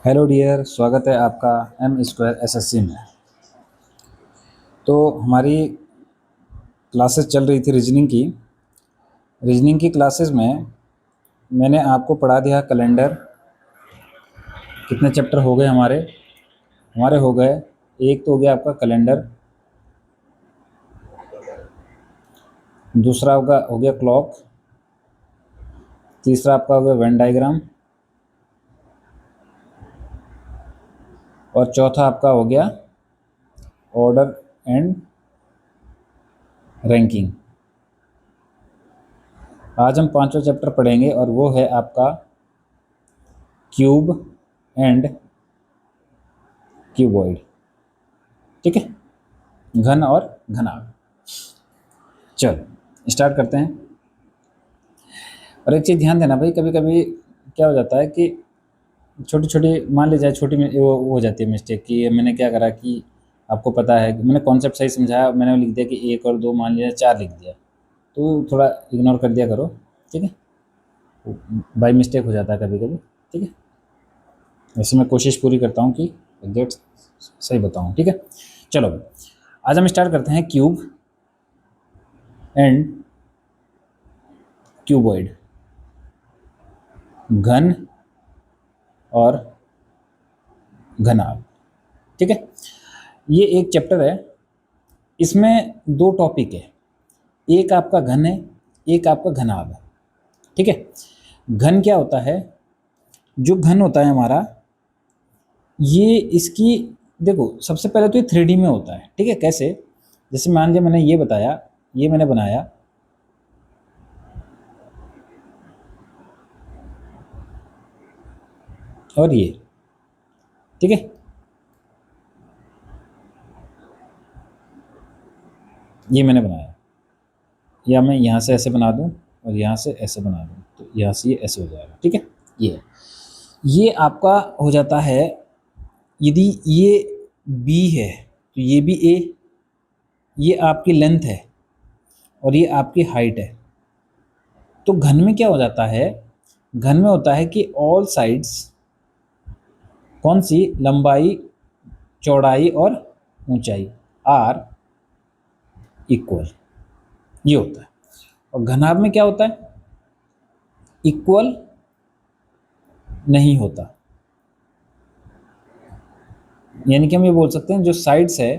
Hello dear, स्वागत है आपका एम स्क्वायर एसएससी में। तो हमारी क्लासेस चल रही थी रीजनिंग की क्लासेस में मैंने आपको पढ़ा दिया कैलेंडर। कितने चैप्टर हो गए हमारे हमारे हो गए। एक तो हो गया आपका कैलेंडर, दूसरा आपका हो गया क्लॉक, तीसरा आपका हो गया वेन डायग्राम, और चौथा आपका हो गया ऑर्डर एंड रैंकिंग। आज हम पांचवा चैप्टर पढ़ेंगे और वो है आपका क्यूब एंड क्यूबॉइड। ठीक है, घन और घनाभ। चलो स्टार्ट करते हैं। और एक चीज़ ध्यान देना भाई, कभी कभी क्या हो जाता है कि छोटी छोटी, मान ली जाए छोटी वो हो जाती है मिस्टेक कि मैंने क्या करा कि आपको पता है कि मैंने कॉन्सेप्ट सही समझाया, मैंने लिख दिया कि एक और दो, मान लिया चार लिख दिया, तो थोड़ा इग्नोर कर दिया करो। ठीक है, बाई मिस्टेक हो जाता है कभी कभी। ठीक है, वैसे मैं कोशिश पूरी करता हूँ कि एग्जैक्ट सही बताऊँ। ठीक है, चलो आज हम स्टार्ट करते हैं क्यूब एंड क्यूबॉइड, घन और घनाभ। ठीक है, ये एक चैप्टर है, इसमें दो टॉपिक है, एक आपका घन है, एक आपका घनाभ है। ठीक है, घन क्या होता है? जो घन होता है हमारा, ये इसकी देखो, सबसे पहले तो ये 3D में होता है। ठीक है, कैसे? जैसे मान लिया मैंने ये बताया, ये मैंने बनाया, और ये, ठीक है, ये मैंने बनाया, या मैं यहाँ से ऐसे बना दूँ और यहाँ से ऐसे बना दूँ, तो यहाँ से ये ऐसे हो जाएगा। ठीक है, ये आपका हो जाता है। यदि ये बी है तो ये भी ए, ये आपकी लेंथ है और ये आपकी हाइट है। तो घन में क्या हो जाता है? घन में होता है कि ऑल साइड्स, कौन सी? लंबाई, चौड़ाई और ऊंचाई आर इक्वल, ये होता है। और घनाभ में क्या होता है? इक्वल नहीं होता, यानी कि हम ये बोल सकते हैं जो साइड्स है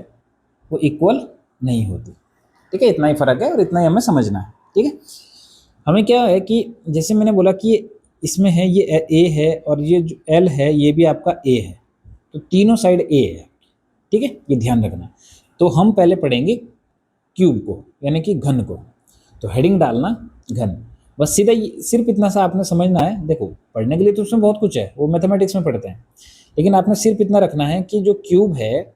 वो इक्वल नहीं होती। ठीक है, इतना ही फर्क है और इतना ही हमें समझना है। ठीक है, हमें क्या है कि जैसे मैंने बोला कि इसमें है ये ए है और ये जो एल है ये भी आपका ए है, तो तीनों साइड ए है। ठीक है, ये ध्यान रखना। तो हम पहले पढ़ेंगे क्यूब को, यानी कि घन को। तो हेडिंग डालना घन, बस सीधा सिर्फ इतना सा आपने समझना है। देखो, पढ़ने के लिए तो उसमें बहुत कुछ है, वो मैथमेटिक्स में पढ़ते हैं, लेकिन आपने सिर्फ इतना रखना है कि जो क्यूब है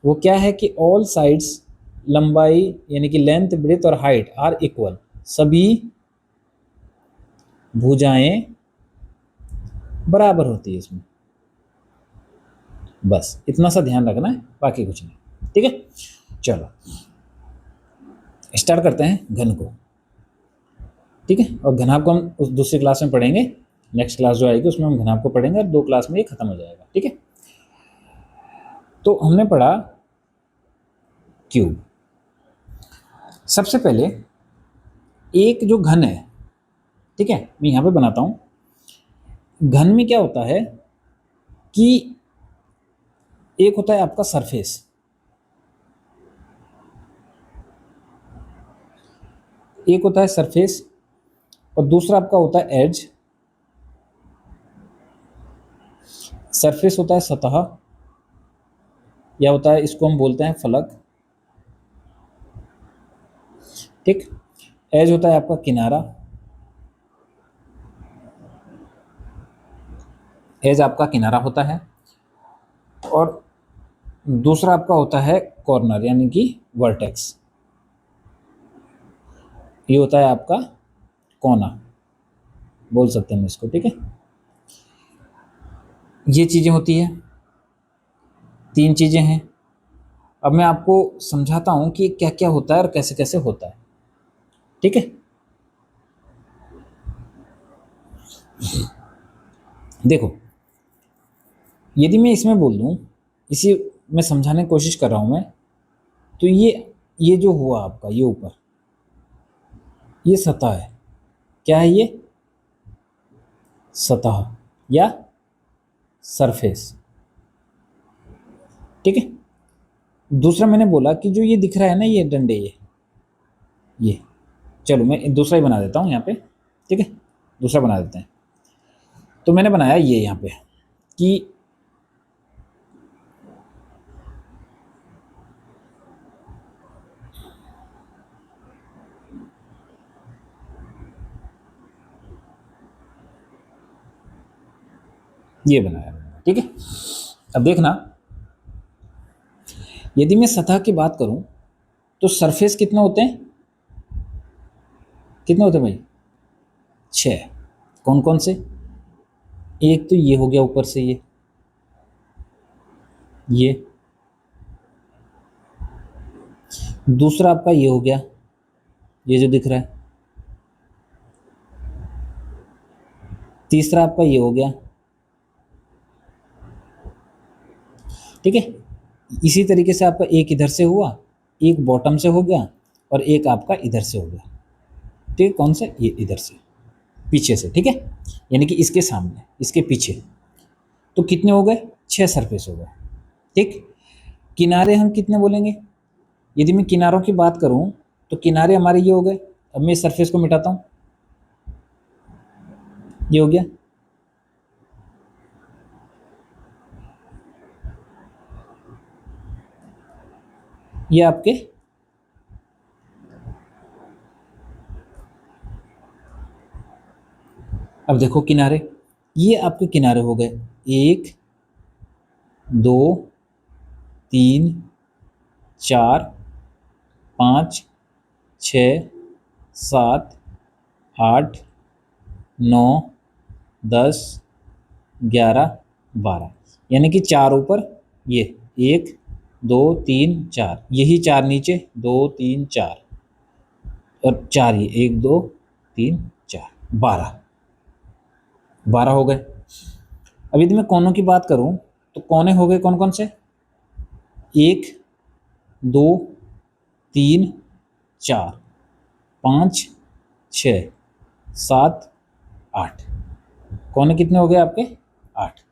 वो क्या है कि ऑल साइड्स, लंबाई यानी कि लेंथ, ब्रेथ और हाइट आर इक्वल, सभी भुजाएं बराबर होती है इसमें। बस इतना सा ध्यान रखना है, बाकी कुछ नहीं। ठीक है, चलो स्टार्ट करते हैं घन को। ठीक है, और घनाभ को हम उस दूसरी क्लास में पढ़ेंगे। नेक्स्ट क्लास जो आएगी उसमें हम घनाभ को पढ़ेंगे और 2 क्लास में ये खत्म हो जाएगा। ठीक है, तो हमने पढ़ा क्यूब। सबसे पहले एक जो घन है, ठीक है, मैं यहां पे बनाता हूं। घन में क्या होता है कि एक होता है आपका सरफेस, एक होता है सरफेस और दूसरा आपका होता है एज। सरफेस होता है सतह, या होता है, इसको हम बोलते हैं फलक। ठीक, एज होता है आपका किनारा, एज आपका किनारा होता है। और दूसरा आपका होता है कॉर्नर, यानी कि वर्टेक्स, ये होता है आपका कोना, बोल सकते हैं इसको। ठीक है, ये चीजें होती है, 3 चीजें हैं। अब मैं आपको समझाता हूं कि क्या क्या होता है और कैसे कैसे होता है। ठीक है, देखो, यदि मैं इसमें बोल दूं, इसी में समझाने की कोशिश कर रहा हूं मैं, तो ये जो हुआ आपका, ये ऊपर ये सतह है, क्या है ये? सतह या सरफेस, ठीक है। दूसरा मैंने बोला कि जो ये दिख रहा है ना, ये डंडे, ये चलो मैं दूसरा ही बना देता हूँ यहाँ पे, ठीक है, दूसरा बना देते हैं। तो मैंने बनाया ये यहाँ पे कि ये बनाया मैंने, ठीक है। अब देखना, यदि मैं सतह की बात करूं तो सरफेस कितने होते हैं? कितने होते हैं भाई? 6। कौन कौन से? एक तो ये हो गया ऊपर से, ये दूसरा आपका ये हो गया, ये जो दिख रहा है। तीसरा आपका ये हो गया, ठीक है। इसी तरीके से आपका एक इधर से हुआ, एक बॉटम से हो गया, और एक आपका इधर से हो गया, ठीक है। कौन सा? ये इधर से, पीछे से, ठीक है, यानी कि इसके सामने, इसके पीछे। तो कितने हो गए? 6 सरफेस हो गए, ठीक। किनारे हम कितने बोलेंगे? यदि मैं किनारों की बात करूं तो किनारे हमारे ये हो गए। अब मैं सरफेस को मिटाता हूं, ये हो गया, ये आपके अब देखो किनारे, ये आपके किनारे हो गए 1 2 3 4 5 6 7 8 9 10 11 12, यानी कि 4 ऊपर, ये 1 2 3 4, यही 4 नीचे, 2 3 4, और 4 ये 1 2 3 4, 12 हो गए। अब यदि मैं कोनों की बात करूं तो कोने हो गए कौन कौन से? 1 2 3 4 5 6 7 8, कोने कितने हो गए आपके? 8।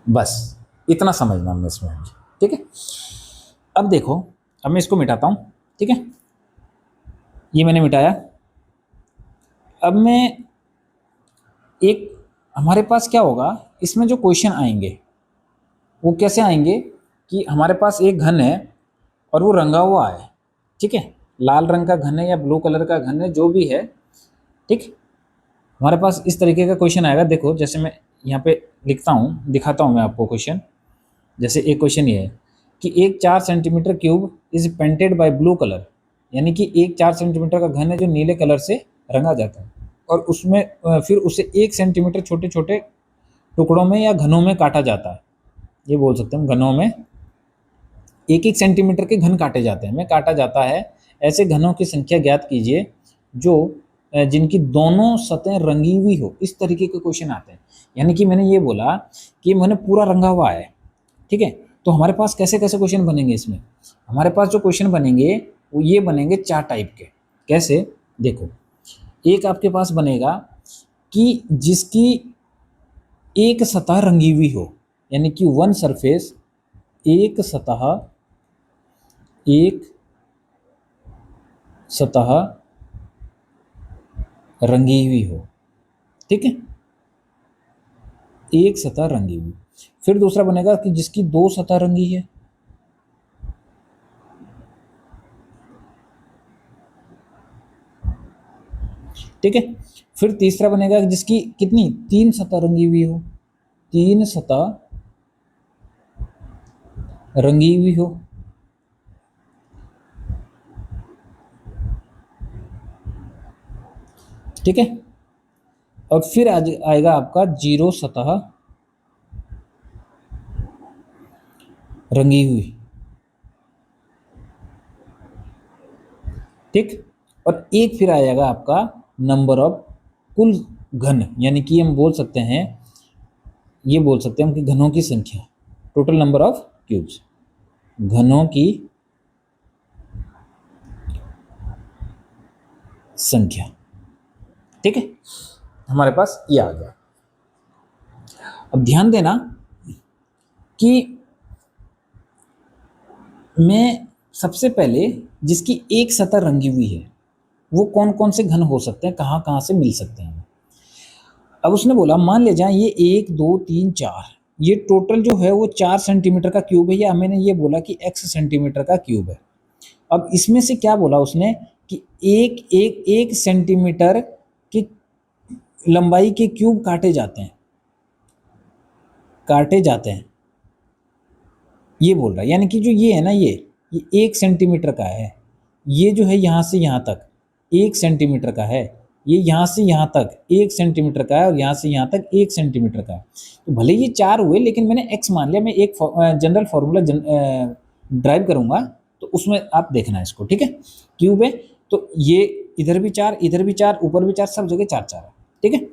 बस इतना समझना हमने इसमें, ठीक है। अब देखो, अब मैं इसको मिटाता हूँ, ठीक है, ये मैंने मिटाया। अब मैं एक, हमारे पास क्या होगा इसमें, जो क्वेश्चन आएंगे वो कैसे आएंगे कि हमारे पास एक घन है और वो रंगा हुआ है, ठीक है, लाल रंग का घन है या ब्लू कलर का घन है, जो भी है, ठीक। हमारे पास इस तरीके का क्वेश्चन आएगा। देखो जैसे मैं यहाँ पे लिखता हूँ, दिखाता हूँ मैं आपको क्वेश्चन। जैसे एक क्वेश्चन ये है कि एक 4 centimetre cube is painted bye blue colour, यानी कि एक 4 सेंटीमीटर का घन है जो नीले कलर से रंगा जाता है, और उसमें फिर उसे 1 सेंटीमीटर छोटे छोटे टुकड़ों में या घनों में काटा जाता है। ये बोल सकते हैं घनों में 1-1 सेंटीमीटर के घन काटे जाते हैं, में काटा जाता है। ऐसे घनों की संख्या ज्ञात कीजिए जो जिनकी दोनों सतहें रंगी हुई हो। इस तरीके के क्वेश्चन आते हैं। यानी कि मैंने ये बोला कि मैंने पूरा रंगा हुआ है, ठीक है। तो हमारे पास कैसे कैसे क्वेश्चन बनेंगे इसमें? हमारे पास जो क्वेश्चन बनेंगे वो ये बनेंगे 4 टाइप के। कैसे? देखो, एक आपके पास बनेगा कि जिसकी एक सतह रंगी हुई हो, यानी कि वन सरफेस, एक सतह रंगी हुई हो, ठीक है, एक सतह रंगी हुई। फिर दूसरा बनेगा कि जिसकी 2 सतह रंगी है, ठीक है। फिर तीसरा बनेगा कि जिसकी कितनी 3 सतह रंगी हुई हो, 3 सतह रंगी हुई हो, ठीक है। और फिर आएगा आपका 0 सतह रंगी हुई, ठीक। और एक फिर आएगा आपका नंबर ऑफ कुल घन, यानी कि हम बोल सकते हैं ये बोल सकते हैं हम कि घनों की संख्या, टोटल नंबर ऑफ क्यूब्स, घनों की संख्या। ठीक है, हमारे पास ये आ गया। अब ध्यान देना कि मैं सबसे पहले जिसकी एक सतह रंगी हुई है वो कौन कौन से घन हो सकते हैं, कहाँ कहाँ से मिल सकते हैं। अब उसने बोला मान ले जाए ये 1 2 3 4, ये टोटल जो है वो 4 सेंटीमीटर का क्यूब है, या मैंने ये बोला कि x सेंटीमीटर का क्यूब है। अब इसमें से क्या बोला उसने कि एक सेंटीमीटर की लंबाई के क्यूब काटे जाते हैं, काटे जाते हैं, ये बोल रहा है। यानी कि जो ये है ना, ये 1 सेंटीमीटर का है, ये जो है यहाँ से यहाँ तक 1 सेंटीमीटर का है, ये यहाँ से यहाँ तक 1 सेंटीमीटर का है, और यहाँ से यहाँ तक 1 सेंटीमीटर का है। तो भले ये 4 हुए, लेकिन मैंने x मान लिया। मैं एक जनरल फॉर्मूला ड्राइव करूँगा तो उसमें आप देखना इसको, ठीक है। क्यूब है तो ये इधर भी 4, इधर भी 4, ऊपर भी 4, सब जगह 4 4 है, ठीक है।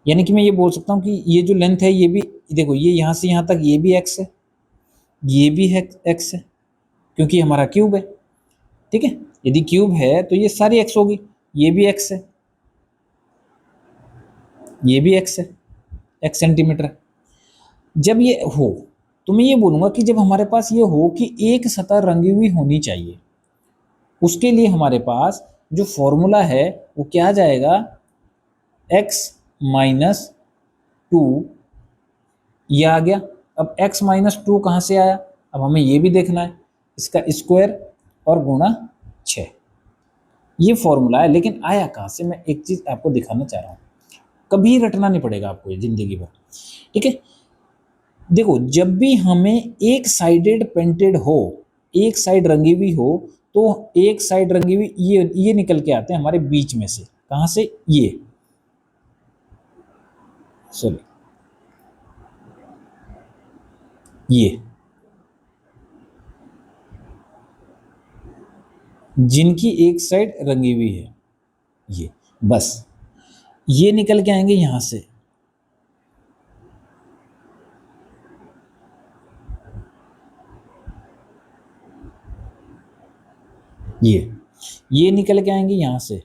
यानी कि मैं ये बोल सकता हूँ कि ये जो लेंथ है ये भी, देखो ये यहाँ से यहाँ तक ये भी x है, ये भी है x है, क्योंकि हमारा क्यूब है, ठीक है। यदि क्यूब है तो ये सारी x होगी, ये भी x है, ये भी x है, x सेंटीमीटर। जब ये हो तो मैं ये बोलूँगा कि जब हमारे पास ये हो कि एक सतह रंगी हुई होनी चाहिए, उसके लिए हमारे पास जो फॉर्मूला है वो क्या आ जाएगा, x माइनस 2, ये आ गया। अब x माइनस 2 कहाँ से आया, अब हमें ये भी देखना है, इसका स्क्वायर और गुणा 6, ये फॉर्मूला है। लेकिन आया कहाँ से, मैं एक चीज़ आपको दिखाना चाह रहा हूँ, कभी रटना नहीं पड़ेगा आपको ये जिंदगी भर, ठीक है। देखो जब भी हमें एक साइडेड पेंटेड हो, एक साइड रंगी हुई हो, तो एक साइड रंगी हुई ये निकल के आते हैं हमारे बीच में से, कहाँ से, ये सॉरी ये, जिनकी एक साइड रंगी हुई है, ये बस ये निकल के आएंगे यहां से, ये निकल के आएंगे यहां से,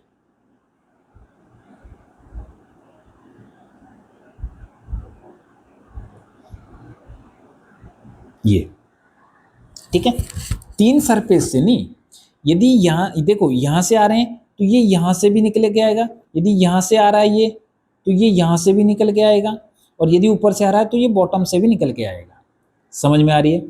ये, ठीक है। 3 सरफेस से नहीं, यदि यहाँ देखो यहां से आ रहे हैं तो ये यहां से भी निकल के आएगा, यदि यहां से आ रहा है ये तो ये यहां से भी निकल के आएगा, और यदि ऊपर से आ रहा है तो ये बॉटम से भी निकल के आएगा। समझ में आ रही है।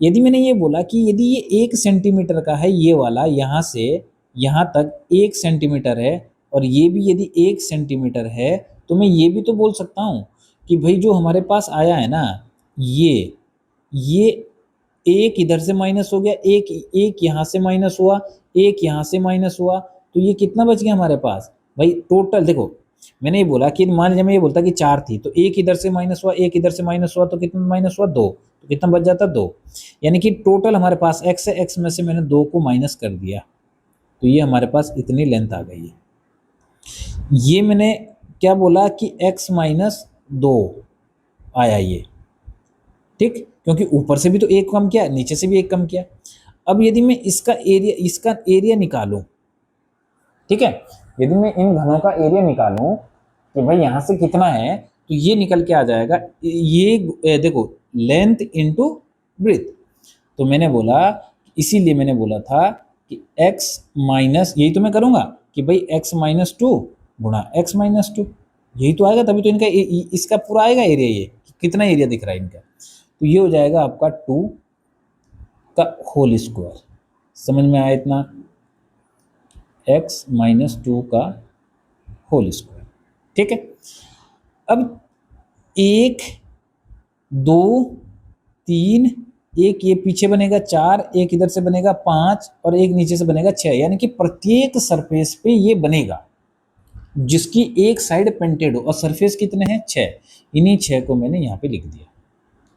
यदि मैंने ये बोला कि यदि ये 1 सेंटीमीटर का है, ये वाला यहाँ से यहाँ तक 1 सेंटीमीटर है, और ये भी यदि 1 सेंटीमीटर है, तो मैं ये भी तो बोल सकता हूँ कि भाई जो हमारे पास आया है ना, ये एक इधर से माइनस हो गया, एक यहाँ से माइनस हुआ, एक यहाँ से माइनस हुआ, तो ये कितना बच गया हमारे पास भाई। टोटल देखो मैंने ये बोला कि मान लीजिए मैं ये बोलता कि 4 थी, तो एक इधर से माइनस हुआ, एक इधर से माइनस हुआ, तो कितना माइनस हुआ, 2, तो कितना बच जाता, 2। यानी कि टोटल हमारे पास x है, x में से मैंने 2 को माइनस कर दिया, तो ये हमारे पास इतनी लेंथ आ गई है। ये मैंने क्या बोला कि x माइनस 2 आया ये, ठीक, क्योंकि ऊपर से भी तो 1 कम किया, नीचे से भी 1 कम किया। अब यदि मैं इसका एरिया निकालूं, ठीक है, यदि मैं इन घनों का एरिया निकालूं कि भाई यहाँ से कितना है, तो ये निकल के आ जाएगा, ये देखो लेंथ इनटू ब्रेथ। तो मैंने बोला, इसीलिए मैंने बोला था कि x माइनस, यही तो मैं करूँगा कि भाई x माइनस 2 गुणा x माइनस 2, यही तो आएगा, तभी तो इनका इसका पूरा आएगा एरिया, ये कितना एरिया दिख रहा है इनका, तो ये हो जाएगा आपका 2 का होल स्क्वायर। समझ में आया इतना, x माइनस 2 का होल स्क्वायर, ठीक है। अब 1 2 3, एक ये पीछे बनेगा 4, एक इधर से बनेगा 5, और एक नीचे से बनेगा 6, यानी कि प्रत्येक सरफेस पे ये बनेगा जिसकी एक साइड पेंटेड हो, और सरफेस कितने हैं, 6, इन्हीं 6 को मैंने यहाँ पे लिख दिया।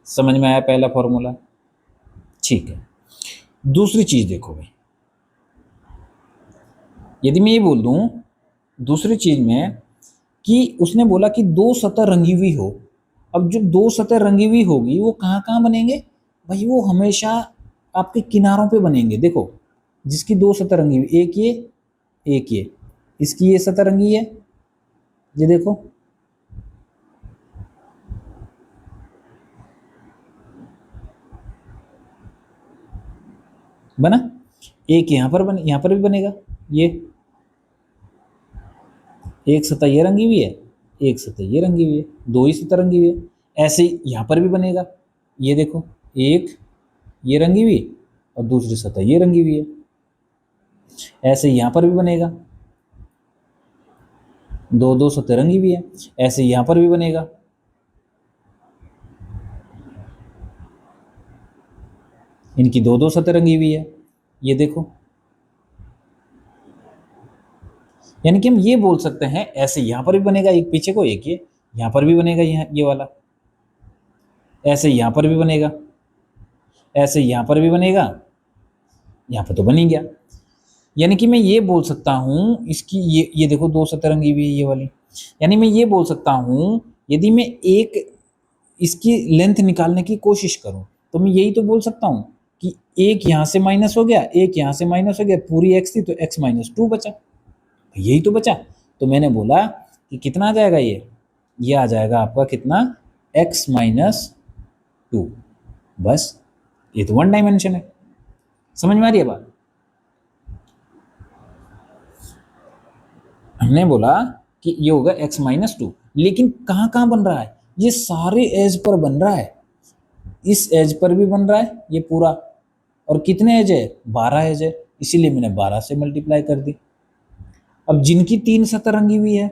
समझ में आया पहला फॉर्मूला, ठीक है। दूसरी चीज देखो भाई, यदि मैं ये बोल दूं दूसरी चीज में कि उसने बोला कि 2 सतह रंगी हुई हो, अब जो दो सतह रंगी हुई होगी वो कहाँ कहाँ बनेंगे भाई, वो हमेशा आपके किनारों पे बनेंगे। देखो जिसकी दो सतह रंगी हुई, एक ये, इसकी ये सतह रंगी है, ये देखो, बना। एक यहाँ पर बने, यहाँ पर भी बनेगा, ये एक सतह ये रंगी हुई है, एक सतह ये रंगी हुई है, दो ही सतह रंगी हुई है। ऐसे ही यहाँ पर भी बनेगा, ये देखो, एक ये रंगी हुई और दूसरी सतह ये रंगी हुई है। ऐसे यहाँ पर भी बनेगा, दो दो सतह रंगी हुई है। ऐसे यहाँ पर भी बनेगा, इनकी दो दो सतह रंगी हुई है, ये देखो। यानी कि हम ये बोल सकते हैं ऐसे यहाँ पर भी बनेगा एक पीछे को, एक ये यहाँ पर भी बनेगा, यहाँ ये वाला, ऐसे यहाँ पर भी बनेगा, ऐसे यहाँ पर भी बनेगा, यहाँ पर तो बन ही गया। यानी कि मैं ये बोल सकता हूँ इसकी ये देखो दो सतह रंगी हुई है ये वाली। यानी मैं ये बोल सकता हूँ यदि मैं एक इसकी लेंथ निकालने की कोशिश करूँ तो मैं यही तो बोल सकता हूँ कि एक यहाँ से माइनस हो गया, एक यहाँ से माइनस हो गया, पूरी एक्स थी तो x माइनस टू बचा, यही तो बचा। तो मैंने बोला कि कितना आ जाएगा ये आ जाएगा आपका कितना, x माइनस टू। बस ये तो वन डायमेंशन है। समझ में आ रही है बात? हमने बोला कि ये होगा x माइनस टू, लेकिन कहाँ कहाँ बन रहा है, ये सारे एज पर बन रहा है, इस एज पर भी बन रहा है ये पूरा। और कितने एज है, 12 एज है, इसीलिए मैंने 12 से मल्टीप्लाई कर दी। अब जिनकी तीन सतह रंगी हुई है,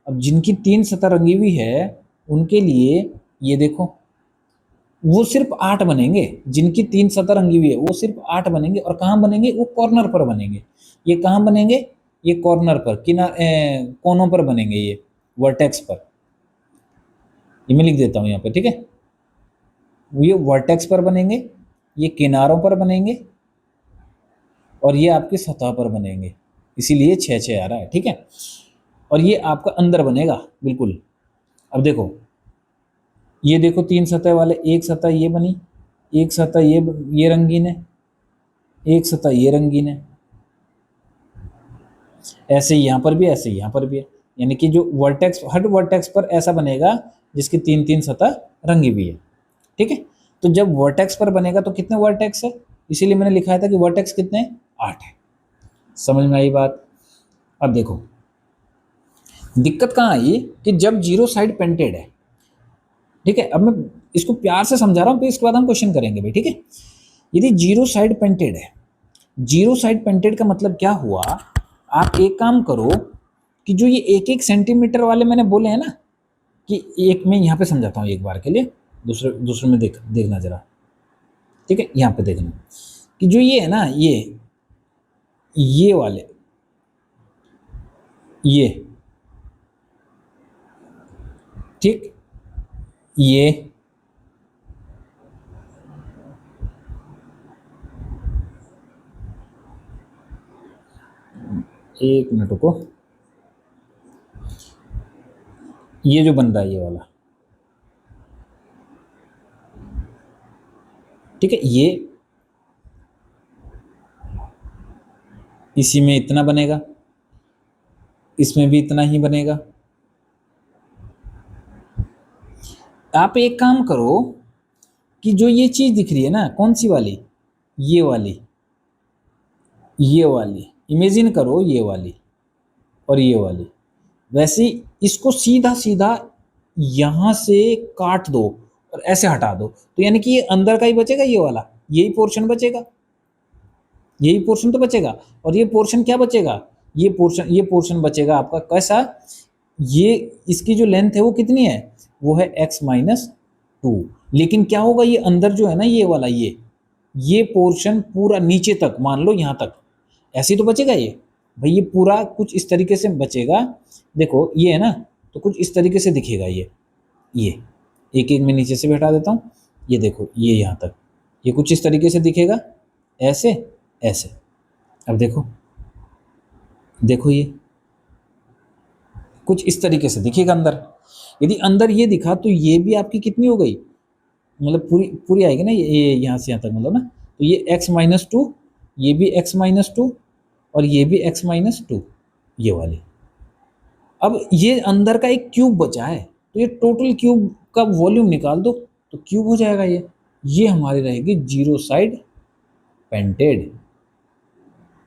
अब जिनकी तीन सतह रंगी हुई है उनके लिए ये देखो वो सिर्फ 8 बनेंगे। जिनकी तीन सतह रंगी हुई है वो सिर्फ 8 बनेंगे। और कहाँ बनेंगे, वो कॉर्नर पर बनेंगे। ये कहाँ बनेंगे, ये कॉर्नर पर, कोनों पर बनेंगे, ये वर्टेक्स पर। ये मैं लिख देता हूँ यहाँ पे, ठीक है। ये वर्टेक्स पर बनेंगे, ये किनारों पर बनेंगे और ये आपकी सतह पर बनेंगे, इसीलिए 6 6 आ रहा है, ठीक है। और ये आपका अंदर बनेगा बिल्कुल। अब देखो ये देखो तीन सतह वाले, एक सतह ये बनी, एक सतह ये रंगीन है, एक सतह ये रंगीन है, ऐसे यहाँ पर भी, ऐसे यहाँ पर भी है। यानी कि जो वर्टेक्स, हर वर्टेक्स पर ऐसा बनेगा जिसकी तीन तीन सतह रंगी हुई है, ठीक है। तो जब वर्टेक्स पर बनेगा तो कितने वर्टेक्स है, इसीलिए मैंने लिखा था कि वर्टेक्स कितने, 8 है। समझ में आई बात? अब देखो दिक्कत कहाँ आई कि जब जीरो साइड पेंटेड है, ठीक है। अब मैं इसको प्यार से समझा रहा हूँ, फिर इसके बाद हम क्वेश्चन करेंगे भाई, ठीक है। यदि जीरो साइड पेंटेड है, जीरो साइड पेंटेड का मतलब क्या हुआ, आप एक काम करो कि जो ये एक एक सेंटीमीटर वाले मैंने बोले हैं ना, कि एक मैं यहाँ पे समझाता हूँ एक बार के लिए, दूसरे में देखना जरा, ठीक है। यहाँ पे देखना कि जो ये है ना, ये वाले, ये ठीक, ये एक मिनट रुको, ये जो बन रहा है ये वाला, ठीक है, ये इसी में इतना बनेगा, इसमें भी इतना ही बनेगा। आप एक काम करो कि जो ये चीज दिख रही है ना, कौन सी वाली, ये वाली, ये वाली इमेजिन करो, ये वाली और ये वाली, वैसे इसको सीधा सीधा यहां से काट दो और ऐसे हटा दो, तो यानी कि ये अंदर का ही बचेगा, ये वाला, यही पोर्शन बचेगा, यही पोर्शन तो बचेगा। और ये पोर्शन क्या बचेगा, ये पोर्शन बचेगा आपका कैसा, ये इसकी जो लेंथ है वो कितनी है, वो है x माइनस टू। लेकिन क्या होगा, ये अंदर जो है ना, ये वाला, ये पोर्शन पूरा नीचे तक, मान लो यहाँ तक, ऐसे ही तो बचेगा ये भाई, ये पूरा कुछ इस तरीके से बचेगा। देखो ये है ना, तो कुछ इस तरीके से दिखेगा ये एक एक मैं नीचे से भी हटा देता हूँ, ये देखो ये यहाँ तक, ये कुछ इस तरीके से दिखेगा, ऐसे ऐसे। अब देखो देखो ये कुछ इस तरीके से दिखेगा अंदर। यदि अंदर ये दिखा तो ये भी आपकी कितनी हो गई, मतलब पूरी पूरी आएगी ना, ये यहाँ से यहाँ तक मतलब ना, तो ये x-2, ये भी x-2 और ये भी x-2, ये वाली। अब ये अंदर का एक क्यूब बचा है, तो ये टोटल क्यूब का वॉल्यूम निकाल दो तो क्यूब हो जाएगा ये हमारी रहेगी जीरो साइड पेंटेड।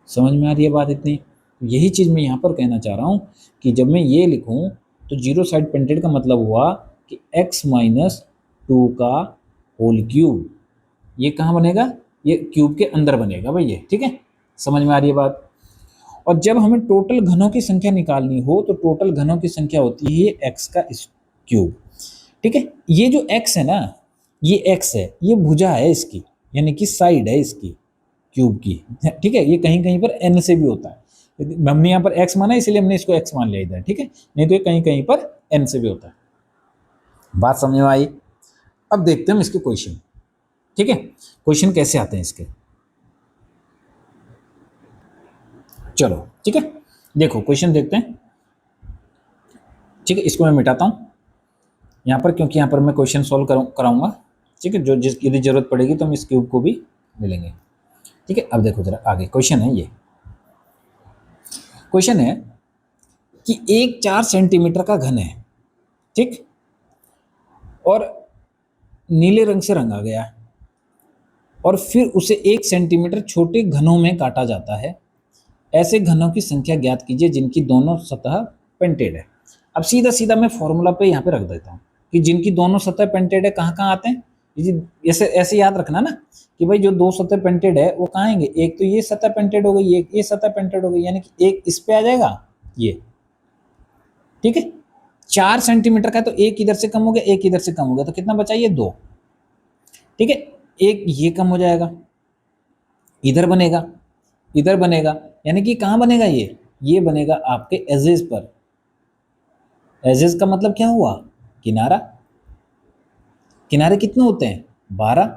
समझ में आ रही है बात इतनी? यही चीज़ मैं यहाँ पर कहना चाह रहा हूँ कि जब मैं ये लिखूँ तो जीरो साइड पेंटेड का मतलब हुआ कि x-2 का होल क्यूब, ये कहाँ बनेगा, ये क्यूब के अंदर बनेगा भाई ये, ठीक है, समझ में आ रही है बात। और जब हमें टोटल घनों की संख्या निकालनी हो तो टोटल घनों की संख्या होती है x का क्यूब, ठीक है। ये जो x है ना, ये x है, ये भुजा है इसकी, यानी कि साइड है इसकी क्यूब की, ठीक है। ये कहीं कहीं पर n से भी होता है, हमने यहाँ पर x माना इसलिए हमने इसको x मान लिया इधर, ठीक है, नहीं तो ये कहीं कहीं पर n से भी होता है। बात समझ में आई? अब देखते हैं हम इसके क्वेश्चन, ठीक है, क्वेश्चन कैसे आते हैं इसके। चलो ठीक है, देखो क्वेश्चन देखते हैं, ठीक है। इसको मैं मिटाता हूँ यहाँ पर, क्योंकि यहाँ पर मैं क्वेश्चन सॉल्व कराऊंगा, ठीक है। जो जिस यदि जरूरत पड़ेगी तो हम इस क्यूब को भी मिलेंगे, ठीक है। अब देखो जरा आगे क्वेश्चन है, ये क्वेश्चन है कि एक 4 सेंटीमीटर का घन है, ठीक, और नीले रंग से रंगा गया है, और फिर उसे 1 सेंटीमीटर छोटे घनों में काटा जाता है। ऐसे घनों की संख्या ज्ञात कीजिए जिनकी दोनों सतह पेंटेड है। अब सीधा सीधा मैं फॉर्मूला पे यहाँ पे रख देता हूँ कि जिनकी दोनों सतह पेंटेड है कहाँ कहाँ आते हैं, ऐसे ऐसे याद रखना ना कि भाई जो दो सतह पेंटेड है वो कहाँ आएंगे, एक तो ये सतह पेंटेड हो गई, एक ये सतह पेंटेड हो गई, यानी कि एक इस पे आ जाएगा ये, ठीक है। 4 सेंटीमीटर का तो एक इधर से कम हो गया, एक इधर से कम हो गया, तो कितना बचा, ये 2, ठीक है। एक ये कम हो जाएगा, इधर बनेगा, इधर बनेगा, यानी कि कहाँ बनेगा, ये बनेगा आपके एजेस पर। एजेस का मतलब क्या हुआ, किनारा। किनारे कितने होते हैं, 12,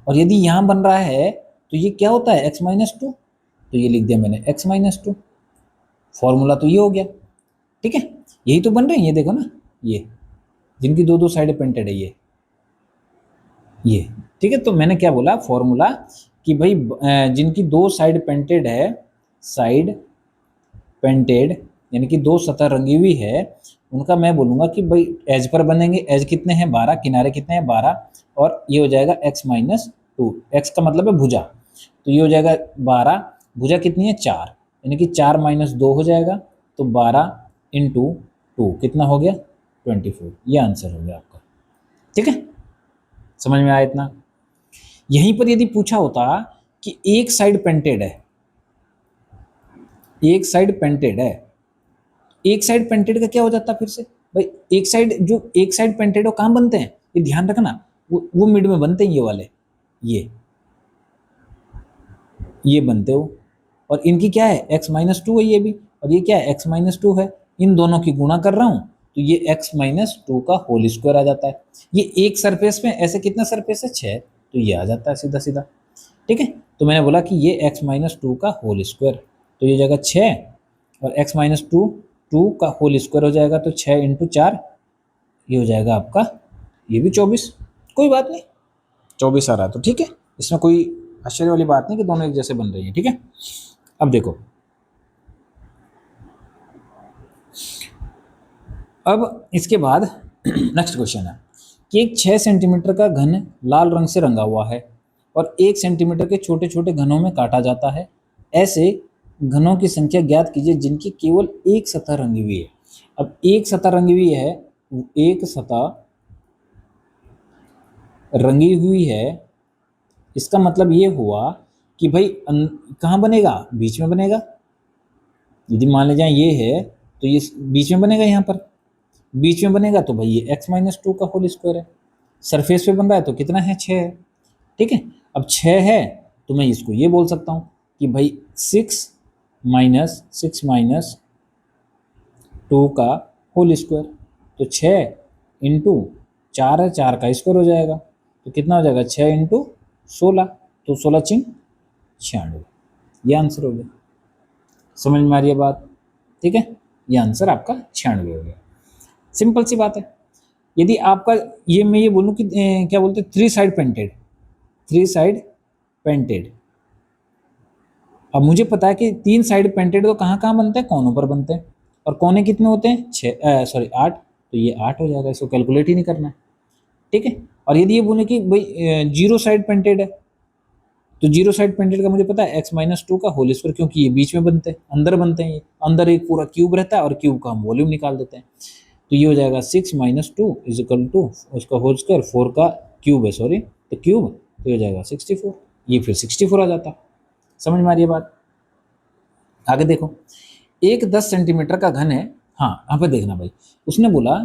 और यदि यहाँ बन रहा है तो ये क्या होता है, x-2, तो ये लिख दिया मैंने x-2, फॉर्मूला तो ये हो गया, ठीक है। यही तो बन रहे हैं, ये देखो ना, ये जिनकी दो दो साइड पेंटेड है ये, ठीक है। तो मैंने क्या बोला फॉर्मूला कि भाई जिनकी दो साइड पेंटेड है, साइड पेंटेड यानी कि दो सतह रंगी हुई है, उनका मैं बोलूँगा कि भाई एज पर बनेंगे, एज कितने हैं 12, किनारे कितने हैं 12, और ये हो जाएगा x-2, x का मतलब है भुजा, तो ये हो जाएगा 12, भुजा कितनी है 4, यानी कि 4 - 2 हो जाएगा, तो 12 × 2 कितना हो गया 24, ये आंसर हो गया आपका, ठीक है। समझ में आया इतना? यहीं पर यदि पूछा होता कि एक साइड पेंटेड है, एक साइड पेंटेड है, एक साइड पेंटेड का क्या हो जाता फिर से भाई, एक साइड जो एक साइड पेंटेड हो कहाँ बनते हैं, ये ध्यान रखना, वो मिड में बनते हैं, ये वाले ये बनते हो, और इनकी क्या है x-2 है ये भी, और ये क्या है x-2 है, इन दोनों की गुणा कर रहा हूँ तो ये x-2 का होल स्क्वायर आ जाता है। ये एक सरफेस में ऐसे कितना सरफेस है 6, तो ये आ जाता है सीधा सीधा, ठीक है। तो मैंने बोला कि ये x-2 का होल स्क्वायर, तो ये जाएगा 6, और x-2 का होल स्क्वायर हो जाएगा, तो 6 × 4 ये हो जाएगा आपका, ये भी 24, कोई बात नहीं 24 आ रहा है तो ठीक है, इसमें कोई आश्चर्य वाली बात नहीं कि दोनों एक जैसे बन रही हैं, ठीक है। अब देखो, अब इसके बाद नेक्स्ट क्वेश्चन है कि एक 6 सेंटीमीटर का घन लाल रंग से रंगा हुआ है और 1 सेंटीमीटर के छोटे छोटे घनों में काटा जाता है। ऐसे घनों की संख्या ज्ञात कीजिए जिनकी केवल एक सतह रंगी हुई है। अब एक सतह रंगी हुई है, एक सतह रंगी हुई है, इसका मतलब ये हुआ कि भाई कहाँ बनेगा, बीच में बनेगा। यदि मान लीजिए ये है तो ये बीच में बनेगा, यहाँ पर बीच में बनेगा, तो भाई ये x-2 का होल स्क्वायर है। सरफेस पे बन रहा है तो कितना है 6 है, ठीक है। अब 6 है तो मैं इसको ये बोल सकता हूँ कि भाई 6 - 2 का होल स्क्वायर, तो 6 × 4 है, 4 का स्क्वायर हो जाएगा, तो कितना हो जाएगा 6 × 16, तो 16 × 96, ये आंसर हो गया। समझ में आ रही है बात, ठीक है, ये आंसर आपका 96 हो गया। सिंपल सी बात है। यदि आपका ये मैं ये बोलूँ कि क्या बोलते हैं, three side painted, three side painted. अब मुझे पता है कि तीन साइड पेंटेड तो कहाँ कहाँ बनते हैं, कोनों पर बनते हैं, और कोने कितने होते हैं, 8, तो ये 8 हो जाएगा, इसको कैलकुलेट ही नहीं करना है, ठीक है। और यदि ये बोले कि भाई जीरो साइड पेंटेड है, तो जीरो साइड पेंटेड का मुझे पता है x-2 का होल स्क्वायर, क्योंकि ये बीच में बनते हैं, अंदर बनते हैं, ये अंदर एक पूरा क्यूब रहता है और क्यूब का हम वॉल्यूम निकाल देते हैं। तो ये हो जाएगा 6-2 इज इक्वल टू उसका होल स्क्वायर, 4 का क्यूब है, सॉरी, तो क्यूब, तो ये हो जाएगा 64, ये फिर 64 आ जाता है। समझ में आ रही है बात? आगे देखो, एक 10 सेंटीमीटर का घन है, हाँ यहाँ पे देखना भाई, उसने बोला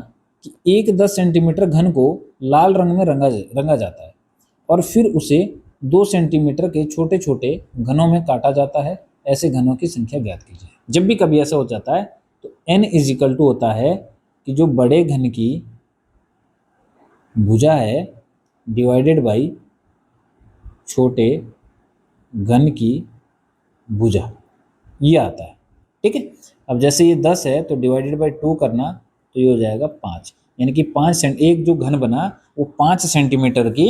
कि एक 10 सेंटीमीटर घन को लाल रंग में रंगा जाता है और फिर उसे 2 सेंटीमीटर के छोटे छोटे घनों में काटा जाता है, ऐसे घनों की संख्या ज्ञात कीजिए। जब भी कभी ऐसा हो जाता है तो n इज इक्वल टू होता है कि जो बड़े घन की भुजा है डिवाइडेड बाई छोटे घन की भुजा, ये आता है, ठीक है। अब जैसे ये 10 है तो डिवाइडेड बाई 2 करना, तो ये हो जाएगा 5, यानी कि 5 एक जो घन बना वो 5 सेंटीमीटर की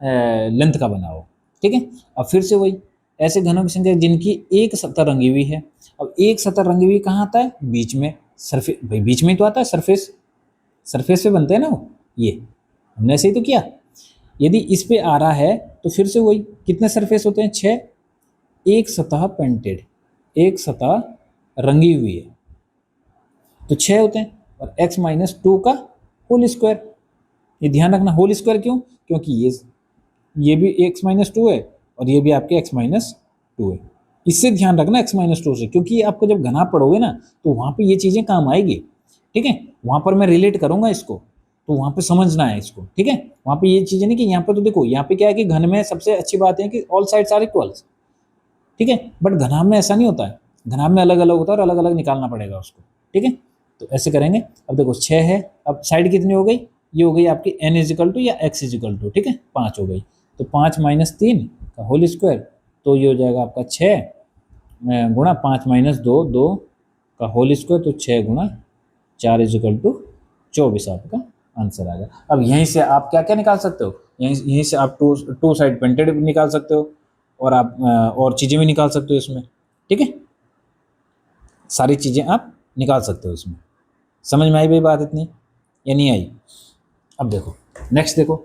लेंथ का बना हो, ठीक है। अब फिर से वही, ऐसे घनों की संख्या जिनकी एक सतह रंगी हुई है। अब एक सतह रंगी हुई कहाँ आता है, बीच में, सरफेस, भाई बीच में ही तो आता है, सरफेस, सरफेस पे बनते हैं ना वो, ये हमने ऐसे ही तो किया। यदि इस पे आ रहा है तो फिर से वही, कितने सरफेस होते हैं, 6, एक सतह पेंटेड, एक सतह रंगी हुई है तो 6 होते हैं, और x-2 का होल स्क्वायर, ये ध्यान रखना, होल स्क्वायर क्यों, क्योंकि ये भी x-2 है और ये भी आपके x-2 है, इससे ध्यान रखना x-2 से, क्योंकि आपको जब घना पढ़ोगे ना तो वहाँ पे ये चीज़ें काम आएगी, ठीक है। वहाँ पर मैं रिलेट करूँगा इसको, तो वहाँ पे समझना है इसको, ठीक है। वहाँ पे ये चीज़ें नहीं कि यहाँ पे तो देखो, यहाँ पे क्या है कि घन में सबसे अच्छी बात है कि ऑल साइड्स आर इक्वल्स, ठीक है, बट घनाभ में ऐसा नहीं होता है, घनाभ में अलग अलग होता है और अलग अलग निकालना पड़ेगा उसको, ठीक है। तो ऐसे करेंगे। अब देखो 6 है, अब साइड कितनी हो गई, ये हो गई आपकी n इज इक्वल टू या x इज इक्वल टू, ठीक है, 5 हो गई, तो 5 - 3 का होल स्क्वायर, तो ये हो जाएगा आपका 6 गुणा 5 - 2, 2 का होल स्क्वायर, तो 6 गुणा 4 इज इक्वल टू 24 आपका आंसर आ गया। अब यहीं से आप क्या क्या निकाल सकते हो, यहीं से आप टू साइड पेंटेड निकाल सकते हो, और आप और चीज़ें भी निकाल सकते हो इसमें, ठीक है, सारी चीज़ें आप निकाल सकते हो इसमें। समझ में आई भाई बात इतनी या नहीं आई? अब देखो नेक्स्ट देखो,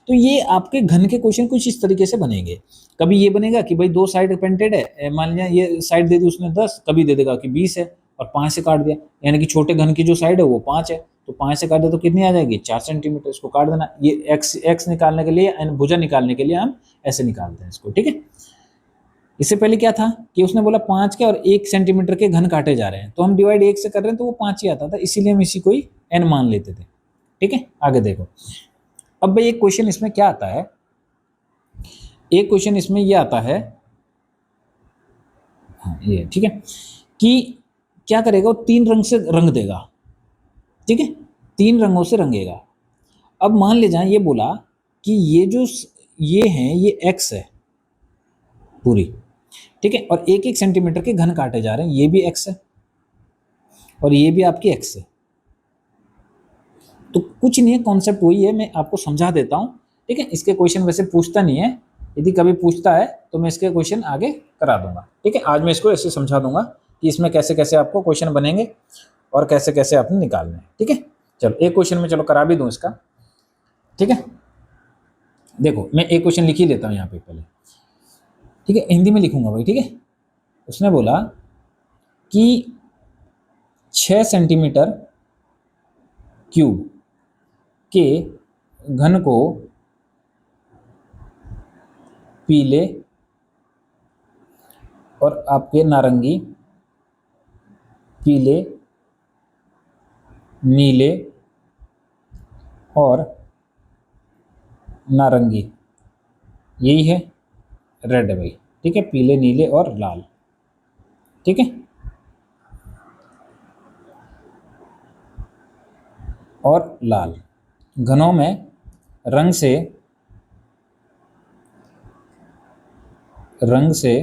तो ये आपके घन के क्वेश्चन कुछ इस तरीके से बनेंगे। कभी ये बनेगा कि भाई 2 साइड पेंटेड है, मान लिया ये साइड दे दी उसने 10, कभी दे देगा कि 20 है और 5 से काट दिया, यानी कि छोटे घन की जो साइड है वो 5 है, तो 5 से काट दिया तो कितनी आ जाएगी, 4 सेंटीमीटर, इसको काट देना। ये एक्स निकालने के लिए, भुजा निकालने के लिए हम ऐसे निकालते हैं इसको, ठीक है। इससे पहले क्या था कि उसने बोला 5 के और 1 सेंटीमीटर के घन काटे जा रहे हैं, तो हम डिवाइड 1 से कर रहे हैं तो वो 5 ही आता था, इसीलिए हम इसी को ही n मान लेते थे, ठीक है। आगे देखो, अब भाई एक क्वेश्चन इसमें क्या आता है, एक क्वेश्चन इसमें ये आता है, हाँ ये ठीक है, कि क्या करेगा वो 3 रंग से रंग देगा, ठीक है, 3 रंगों से रंगेगा। अब मान ले जाए ये बोला कि ये जो ये है ये x है पूरी, ठीक है, और 1-1 सेंटीमीटर के घन काटे जा रहे हैं, ये भी x है और ये भी आपकी x है। तो कुछ नहीं है, कॉन्सेप्ट वही है, मैं आपको समझा देता हूँ, ठीक है। इसके क्वेश्चन वैसे पूछता नहीं है, यदि कभी पूछता है तो मैं इसके क्वेश्चन आगे करा दूंगा, ठीक है। आज मैं इसको ऐसे समझा दूंगा कि इसमें कैसे कैसे आपको क्वेश्चन बनेंगे और कैसे कैसे आपने निकालने हैं, ठीक है। चलो एक क्वेश्चन में चलो करा भी दूँ इसका, ठीक है। देखो मैं एक क्वेश्चन लिख ही लेता हूँ यहाँ पे पहले, ठीक है, हिंदी में लिखूंगा भाई, ठीक है। उसने बोला कि 6 सेंटीमीटर क्यूब के घन को पीले और आपके नारंगी, पीले, नीले और नारंगी, यही है रेड है भाई, ठीक है, पीले, नीले और लाल, ठीक है, और लाल घनों में रंग से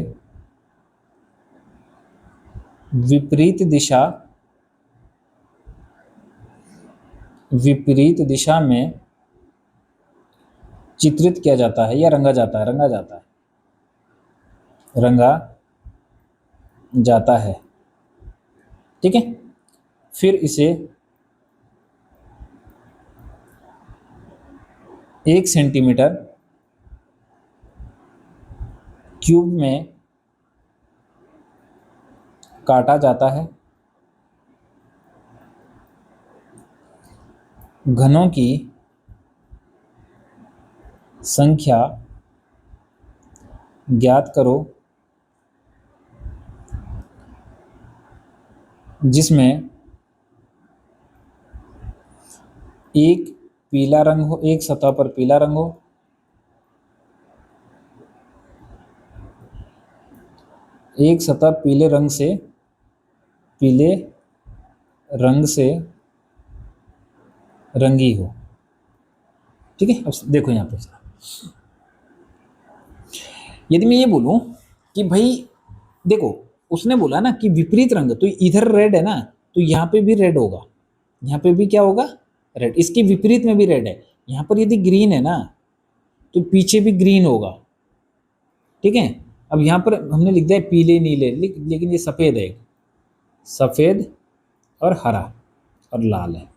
विपरीत दिशा विपरीत दिशा में चित्रित किया जाता है या रंगा जाता है, रंगा जाता है। ठीक है, फिर इसे 1 सेंटीमीटर क्यूब में काटा जाता है। घनों की संख्या ज्ञात करो जिसमें एक पीला रंग हो, एक सतह पर पीला रंग हो, एक सतह पीले रंग से रंगी हो। ठीक है, अब देखो यहाँ पे यदि मैं ये बोलूं कि भाई देखो, उसने बोला ना कि विपरीत रंग, तो इधर रेड है ना, तो यहाँ पे भी रेड होगा, यहाँ पे भी क्या होगा, रेड। इसके विपरीत में भी रेड है। यहाँ पर यदि ग्रीन है ना, तो पीछे भी ग्रीन होगा। ठीक है, अब यहाँ पर हमने लिख दिया है पीले नीले, लेकिन ये सफ़ेद है, सफ़ेद और हरा और लाल है।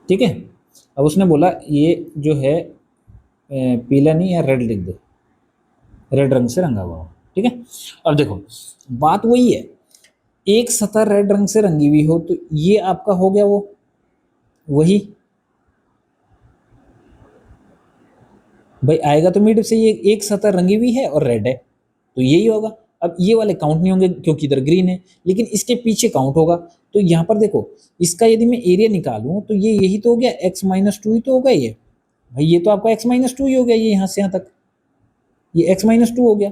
ठीक है, अब उसने बोला ये जो है पीला नहीं है, रेड लिख दो, रेड रंग से रंगा हुआ हो। ठीक है, अब देखो बात वही है, एक सतह रेड रंग से रंगी हुई हो, तो ये आपका हो गया वो वही भाई आएगा तो मीटर से, ये एक सतह रंगी हुई है और रेड है, तो यही होगा। अब ये वाले काउंट नहीं होंगे क्योंकि इधर ग्रीन है, लेकिन इसके पीछे काउंट होगा। तो यहाँ पर देखो, इसका यदि मैं एरिया निकालूं तो ये यही तो हो गया, x-2 ही तो होगा ये भाई, ये तो आपका x-2 ही हो गया, ये यहाँ से यहाँ तक ये x-2 हो गया।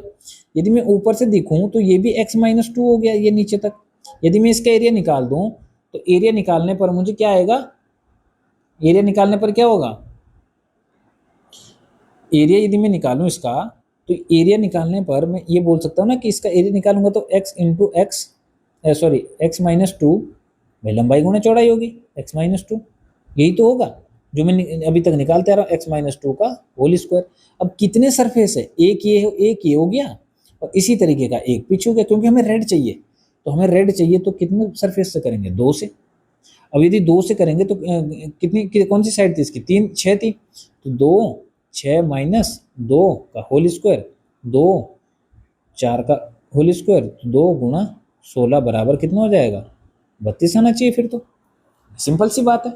यदि मैं ऊपर से देखूं तो ये भी x-2 हो गया, ये नीचे तक। यदि मैं इसका एरिया निकाल दूं तो एरिया निकालने पर मुझे क्या आएगा, एरिया निकालने पर क्या होगा, एरिया यदि मैं निकालूं इसका, तो एरिया निकालने पर मैं ये बोल सकता हूँ ना कि इसका एरिया निकालूंगा तो x-2 भाई लंबाई गुना चौड़ाई होगी, x-2 यही तो होगा जो मैं अभी तक निकालते आ रहा हूँ, x-2 का होल स्क्वायर। अब कितने सरफेस है, एक ये हो गया और इसी तरीके का एक पीछे हो गया, क्योंकि हमें रेड चाहिए, तो हमें रेड चाहिए तो कितने सरफेस से करेंगे, 2 से। अब यदि 2 से करेंगे तो कौन सी साइड थी इसकी, 3 6 थी, तो 2 6 माइनस 2 का होल स्क्वायर, 2 4 का होल स्क्वायर, 2 गुणा 16 बराबर कितना हो जाएगा, 32 आना चाहिए। फिर तो सिंपल सी बात है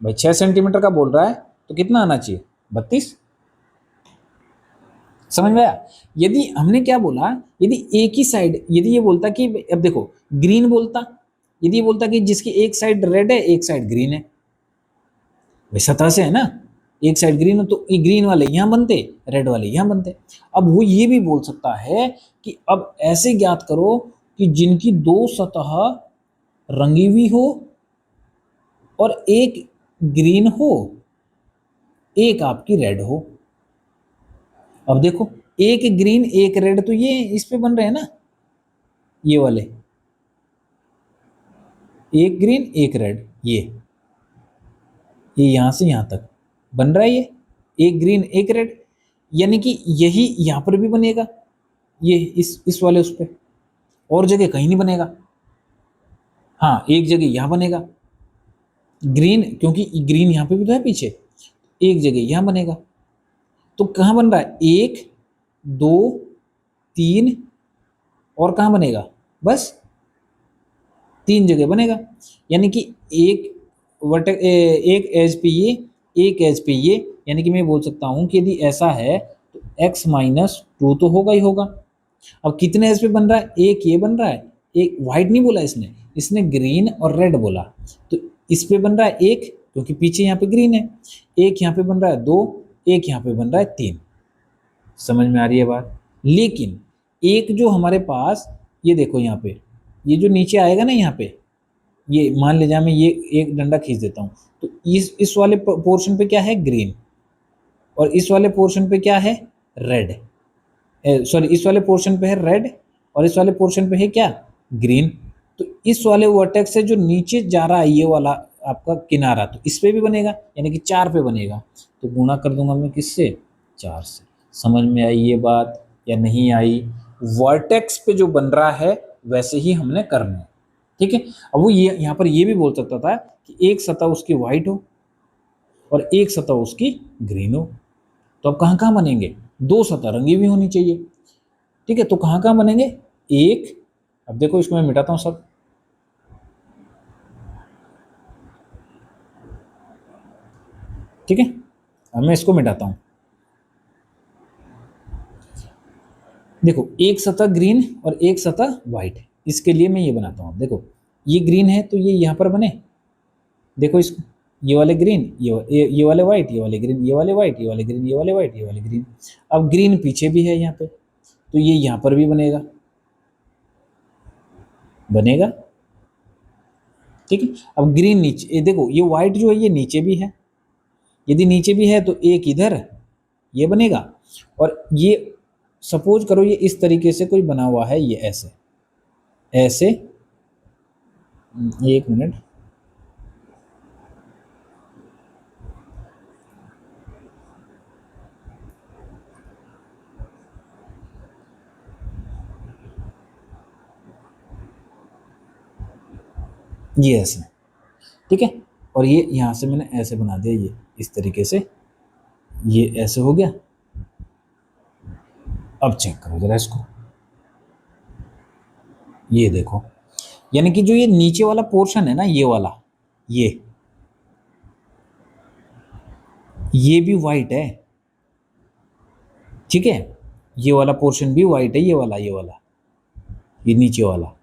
भाई, 6 सेंटीमीटर का बोल रहा है तो कितना आना चाहिए, 32। समझ में आया। यदि हमने क्या बोला, यदि एक ही साइड, यदि ये बोलता कि अब देखो ग्रीन बोलता, यदि ये बोलता कि जिसकी एक साइड रेड है एक साइड ग्रीन है, भाई सतह से है ना, एक साइड ग्रीन हो तो ये ग्रीन वाले यहाँ बनते, रेड वाले यहाँ बनते। अब वो ये भी बोल सकता है कि अब ऐसे ज्ञात करो कि जिनकी 2 सतह रंगी हुई हो और एक ग्रीन हो, एक आपकी रेड हो। अब देखो एक ग्रीन एक रेड, तो ये इस पे बन रहे हैं ना, ये वाले एक ग्रीन एक रेड, ये यहां से यहां तक बन रहा है, ये एक ग्रीन एक रेड, यानी कि यही यहां पर भी बनेगा, ये इस वाले उस पे, और जगह कहीं नहीं बनेगा। हाँ एक जगह यहां बनेगा ग्रीन, क्योंकि ग्रीन यहां पे भी तो है पीछे, एक जगह यहां बनेगा। तो कहां बन रहा है, 1 2 3, और कहां बनेगा, बस 3 जगह बनेगा। यानी कि एक एज पे ये, एक एज पे ये, यानी कि मैं बोल सकता हूं कि यदि ऐसा है तो x-2 तो होगा ही होगा। अब कितने एज पे बन रहा है, एक ये बन रहा है, एक वाइट नहीं बोला इसने, इसने ग्रीन और रेड बोला, तो इस पे बन रहा है एक, क्योंकि पीछे यहाँ पे ग्रीन है, एक यहाँ पे बन रहा है 2, एक यहाँ पे बन रहा है 3। समझ में आ रही है बात। लेकिन एक जो हमारे पास, ये देखो यहाँ पे, ये जो नीचे आएगा ना यहाँ पे, ये मान लीजिए मैं ये एक डंडा खींच देता हूँ, तो इस वाले पोर्शन पे क्या है, ग्रीन, और इस वाले पोर्शन पे क्या है, रेड, सॉरी इस वाले पोर्शन पे है रेड और इस वाले पोर्शन पे है क्या, ग्रीन। तो इस वाले वर्टेक्स से जो नीचे जा रहा है ये वाला आपका किनारा, तो इस पे भी बनेगा, यानी कि 4 पे बनेगा। तो गुणा कर दूंगा मैं किससे, 4 से। समझ में आई ये बात या नहीं आई? वर्टेक्स पे जो बन रहा है वैसे ही हमने करना है, ठीक है। अब वो ये यहाँ पर ये भी बोल सकता था कि एक सतह उसकी व्हाइट हो और एक सतह उसकी ग्रीन हो। तो अब कहाँ कहाँ बनेंगे, 2 सतह रंगी भी होनी चाहिए, ठीक है। तो कहाँ कहाँ बनेंगे, एक, अब देखो इसको मैं मिटाता हूँ सब, ठीक है। अब मैं इसको मिटाता हूँ। देखो एक सतह ग्रीन और एक सतह व्हाइट, इसके लिए मैं ये बनाता हूँ। देखो ये ग्रीन है तो ये यहाँ पर बने, देखो इसको, ये वाले ग्रीन, ये वाले व्हाइट, ये वाले ग्रीन, ये वाले व्हाइट, ये वाले ग्रीन, ये वाले व्हाइट, ये वाले ग्रीन। अब ग्रीन पीछे भी है यहाँ पे, तो ये यहाँ पर भी बनेगा, बनेगा, ठीक है। अब ग्रीन नीचे, ये देखो ये व्हाइट जो है ये नीचे भी है, यदि नीचे भी है तो एक इधर ये बनेगा, और ये सपोज करो ये इस तरीके से कोई बना हुआ है, ये ऐसे ऐसे, एक मिनट, ये ऐसे, ठीक है। और ये यहाँ से मैंने ऐसे बना दिया, ये इस तरीके से, ये ऐसे हो गया। अब चेक करो जरा इसको, ये देखो, यानी कि जो ये नीचे वाला पोर्शन है ना, ये वाला, ये भी वाइट है, ठीक है। ये वाला पोर्शन भी वाइट है, ये वाला ये नीचे वाला,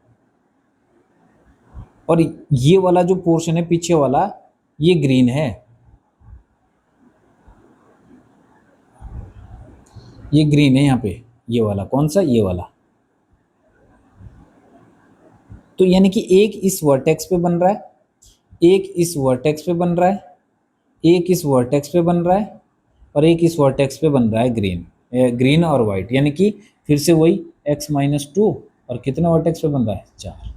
और ये वाला जो पोर्शन है पीछे वाला, ये ग्रीन है, ये ग्रीन है यहाँ पे, ये वाला कौन सा, ये वाला। तो यानी कि एक इस वर्टेक्स पे बन रहा है, एक इस वर्टेक्स पे बन रहा है, एक इस वर्टेक्स पे बन रहा है, और एक इस वर्टेक्स पे बन रहा है ग्रीन, ग्रीन और वाइट, यानी कि फिर से वही x-2, और कितने वर्टेक्स पे बन रहा है, 4।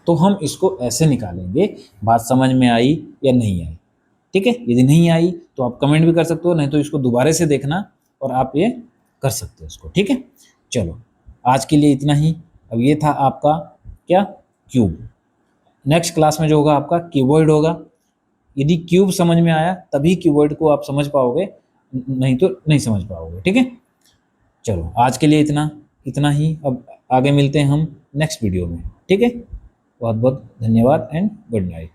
तो हम इसको ऐसे निकालेंगे। बात समझ में आई या नहीं आई? ठीक है, यदि नहीं आई तो आप कमेंट भी कर सकते हो, नहीं तो इसको दोबारा से देखना और आप ये कर सकते हो इसको, ठीक है। चलो आज के लिए इतना ही। अब ये था आपका क्या, क्यूब। नेक्स्ट क्लास में जो होगा आपका क्यूबॉइड होगा। यदि क्यूब समझ में आया तभी क्यूबॉइड को आप समझ पाओगे, नहीं तो नहीं समझ पाओगे, ठीक है। चलो आज के लिए इतना इतना ही, अब आगे मिलते हैं हम नेक्स्ट वीडियो में, ठीक है। बहुत बहुत धन्यवाद एंड गुड नाइट।